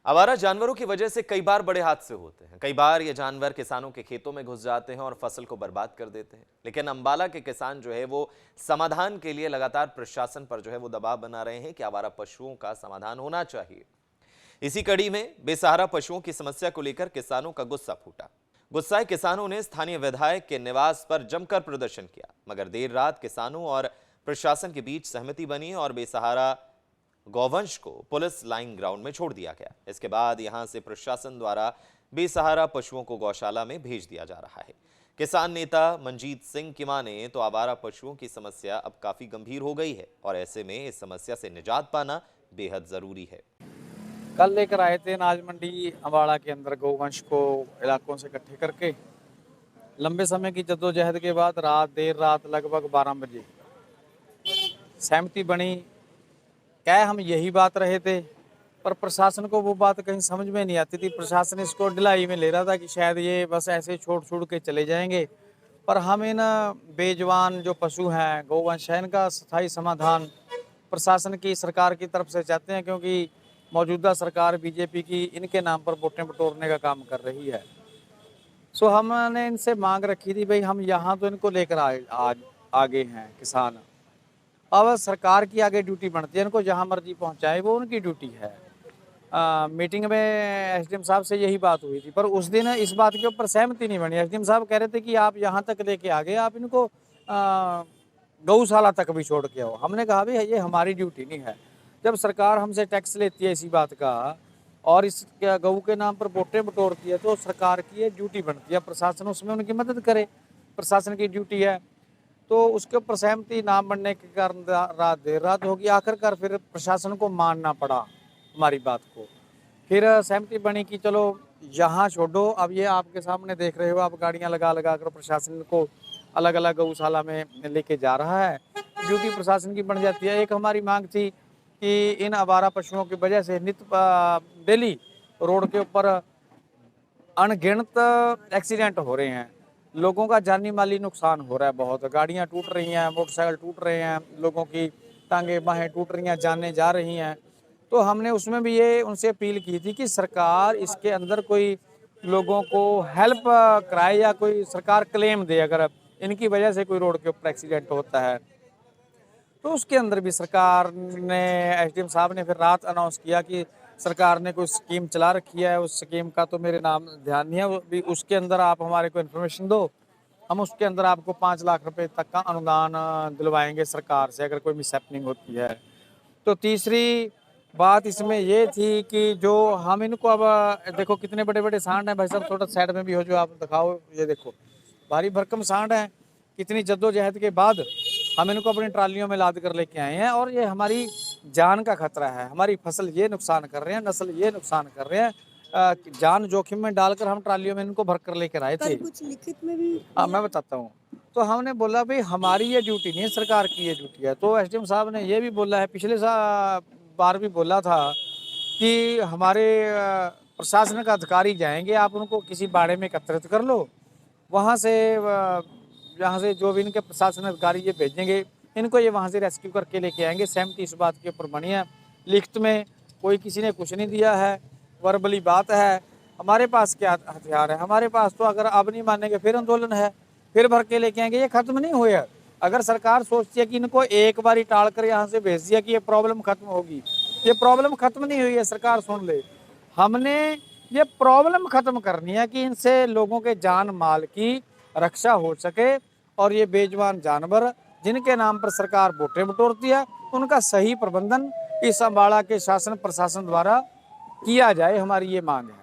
आवारा जानवरों की वजह से कई बार बड़े हादसे होते हैं। कई बार ये जानवर किसानों के खेतों में घुस जाते हैं और फसल को बर्बाद कर देते हैं। लेकिन अंबाला के किसान जो है वो समाधान के लिए लगातार प्रशासन पर जो है वो दबाव बना रहे हैं कि आवारा पशुओं का समाधान होना चाहिए। इसी कड़ी में बेसहारा पशुओं की समस्या को लेकर किसानों का गुस्सा फूटा। गुस्साए किसानों ने स्थानीय विधायक के निवास पर जमकर प्रदर्शन किया, मगर देर रात किसानों और प्रशासन के बीच सहमति बनी और बेसहारा गौवंश को पुलिस लाइन ग्राउंड में छोड़ दिया गया। इसके बाद यहां से प्रशासन द्वारा बेसहारा पशुओं को गौशाला में भेज दिया जा रहा है। किसान नेता मंजीत सिंह की माने तो आवारा पशुओं की समस्या अब काफी गंभीर हो गई है और ऐसे में इस समस्या से निजात पाना बेहद जरूरी है। कल लेकर आए थे अनाज मंडी अम्बाड़ा के अंदर गौवंश को इलाकों से इकट्ठे करके। लंबे समय की जद्दोजहद के बाद देर रात लगभग 12 बजे सहमति बनी। क्या हम यही बात रहे थे, पर प्रशासन को वो बात कहीं समझ में नहीं आती थी। प्रशासन इसको ढिलाई में ले रहा था कि शायद ये बस ऐसे छोड़ के चले जाएंगे। पर हम इन बेजवान जो पशु हैं, गौवंश है, इनका स्थायी समाधान प्रशासन की, सरकार की तरफ से चाहते हैं, क्योंकि मौजूदा सरकार बीजेपी की इनके नाम पर वोटें बटोरने का काम कर रही है। सो हमने इनसे मांग रखी थी, भाई हम यहाँ तो इनको लेकर आगे हैं किसान। अब सरकार की आगे ड्यूटी बनती है, इनको जहाँ मर्जी पहुँचाए, वो उनकी ड्यूटी है। मीटिंग में एसडीएम साहब से यही बात हुई थी, पर उस दिन इस बात के ऊपर सहमति नहीं बनी। एसडीएम साहब कह रहे थे कि आप यहाँ तक लेके आ गए, आप इनको गौशाला तक भी छोड़ के आओ। हमने कहा भाई ये हमारी ड्यूटी नहीं है। जब सरकार हमसे टैक्स लेती है इसी बात का और इस गऊ के नाम पर वोटें बटोरती है, तो सरकार की ये ड्यूटी बनती है, प्रशासन उसमें उनकी मदद करे, प्रशासन की ड्यूटी है। तो उसके ऊपर सहमति ना बनने के कारण देर रात होगी। आखिरकार फिर प्रशासन को मानना पड़ा हमारी बात को। फिर सहमति बनी कि चलो यहाँ छोड़ो। अब ये आपके सामने देख रहे हो, आप गाड़ियाँ लगा कर प्रशासन को अलग अलग गौशाला में लेके जा रहा है। ड्यूटी प्रशासन की बन जाती है। एक हमारी मांग थी कि इन आवारा पशुओं की वजह से डेली रोड के ऊपर अनगिनत एक्सीडेंट हो रहे हैं, लोगों का जानी माली नुकसान हो रहा है बहुत। गाड़ियां टूट रही हैं, मोटरसाइकिल टूट रहे हैं, लोगों की टांगे बाहें टूट रही हैं, जानें जा रही हैं। तो हमने उसमें भी ये उनसे अपील की थी कि सरकार इसके अंदर कोई लोगों को हेल्प कराए या कोई सरकार क्लेम दे अगर इनकी वजह से कोई रोड के ऊपर एक्सीडेंट होता है। तो उसके अंदर भी सरकार ने, एसडीएम साहब ने फिर रात अनाउंस किया कि सरकार ने कोई स्कीम चला रखी है। उस स्कीम का तो मेरे नाम ध्यान नहीं है, उसके अंदर आप हमारे को इन्फॉर्मेशन दो, हम उसके अंदर आपको 5 लाख रुपए तक का अनुदान दिलवाएंगे सरकार से अगर कोई मिसहैपनिंग होती है। तो तीसरी बात इसमें ये थी कि जो हम इनको, अब देखो कितने बड़े बड़े सांड हैं भाई साहब, थोड़ा साइड में भी हो जो आप दिखाओ, ये देखो भारी भरकम सांड हैं। कितनी जद्दोजहद के बाद हम इनको अपनी ट्रालियों में लाद कर लेके आए हैं और ये हमारी जान का खतरा है। हमारी फसल ये नुकसान कर रहे हैं, नस्ल ये नुकसान कर रहे हैं। जान जोखिम में डालकर हम ट्रालियों में इनको भर कर लेकर आए थे। कुछ लिखित में भी मैं बताता हूँ। तो हमने बोला भाई हमारी ये ड्यूटी नहीं है, सरकार की ये ड्यूटी है। तो एसडीएम साहब ने ये भी बोला है, पिछले बार भी बोला था कि हमारे प्रशासन का अधिकारी जाएंगे, आप उनको किसी बाड़े में एकत्रित कर लो, वहाँ से यहाँ से जो भी इनके प्रशासन अधिकारी ये भेजेंगे, इनको ये वहाँ से रेस्क्यू करके लेके आएंगे। सहमति इस बात के ऊपर बनी है। लिखित में कोई किसी ने कुछ नहीं दिया है, वर्बली बात है। हमारे पास क्या हथियार है? हमारे पास तो अगर अब नहीं मानेंगे फिर आंदोलन है, फिर भर के लेके आएंगे। ये खत्म नहीं हुए। अगर सरकार सोचती है कि इनको एक बार टाल कर यहाँ से भेज दिया कि ये प्रॉब्लम खत्म होगी, ये प्रॉब्लम खत्म नहीं हुई है। सरकार सुन ले, हमने ये प्रॉब्लम खत्म करनी है कि इनसे लोगों के जान माल की रक्षा हो सके और ये बेजुबान जानवर जिनके नाम पर सरकार वोटें बटोरती है, उनका सही प्रबंधन इस अम्बाड़ा के शासन प्रशासन द्वारा किया जाए, हमारी ये मांग है।